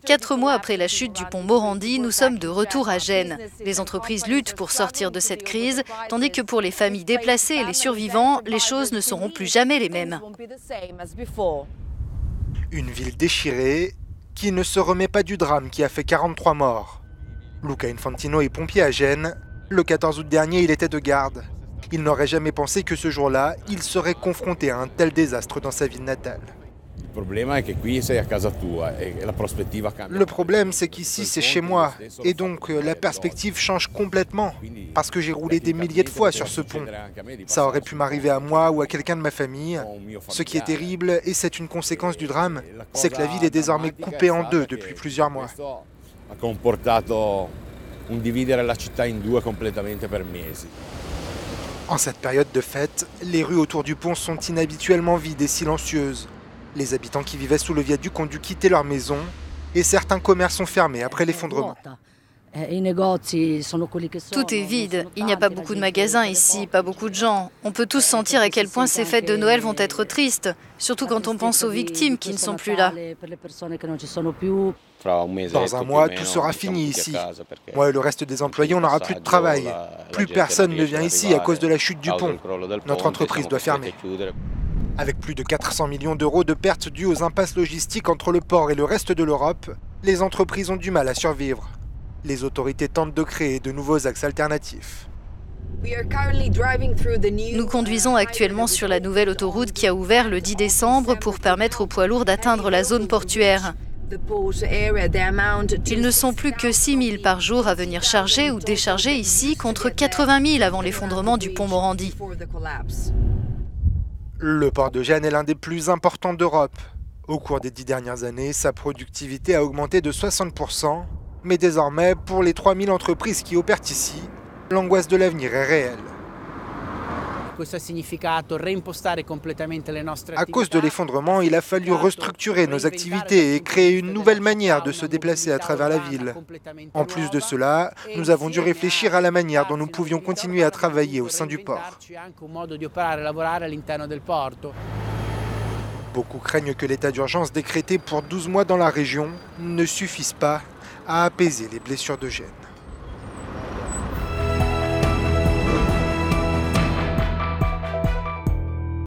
4 mois après la chute du pont Morandi, nous sommes de retour à Gênes. Les entreprises luttent pour sortir de cette crise, tandis que pour les familles déplacées et les survivants, les choses ne seront plus jamais les mêmes. Une ville déchirée qui ne se remet pas du drame qui a fait 43 morts. Luca Infantino est pompier à Gênes. Le 14 août dernier, il était de garde. Il n'aurait jamais pensé que ce jour-là, il serait confronté à un tel désastre dans sa ville natale. Le problème, c'est qu'ici, c'est chez moi. Et donc, la perspective change complètement. Parce que j'ai roulé des milliers de fois sur ce pont. Ça aurait pu m'arriver à moi ou à quelqu'un de ma famille. Ce qui est terrible, et c'est une conséquence du drame, c'est que la ville est désormais coupée en deux depuis plusieurs mois. En cette période de fête, les rues autour du pont sont inhabituellement vides et silencieuses. Les habitants qui vivaient sous le viaduc ont dû quitter leur maison et certains commerces sont fermés après l'effondrement. Tout est vide, il n'y a pas beaucoup de magasins ici, pas beaucoup de gens. On peut tous sentir à quel point ces fêtes de Noël vont être tristes, surtout quand on pense aux victimes qui ne sont plus là. Dans un mois, tout sera fini ici. Moi et le reste des employés, on n'aura plus de travail. Plus personne ne vient ici à cause de la chute du pont. Notre entreprise doit fermer. Avec plus de 400 millions d'euros de pertes dues aux impasses logistiques entre le port et le reste de l'Europe, les entreprises ont du mal à survivre. Les autorités tentent de créer de nouveaux axes alternatifs. Nous conduisons actuellement sur la nouvelle autoroute qui a ouvert le 10 décembre pour permettre aux poids lourds d'atteindre la zone portuaire. Ils ne sont plus que 6 000 par jour à venir charger ou décharger ici, contre 80 000 avant l'effondrement du pont Morandi. Le port de Gênes est l'un des plus importants d'Europe. Au cours des 10 dernières années, sa productivité a augmenté de 60%, mais désormais, pour les 3000 entreprises qui opèrent ici, l'angoisse de l'avenir est réelle. À cause de l'effondrement, il a fallu restructurer nos activités et créer une nouvelle manière de se déplacer à travers la ville. En plus de cela, nous avons dû réfléchir à la manière dont nous pouvions continuer à travailler au sein du port. Beaucoup craignent que l'état d'urgence décrété pour 12 mois dans la région ne suffise pas à apaiser les blessures de Gênes.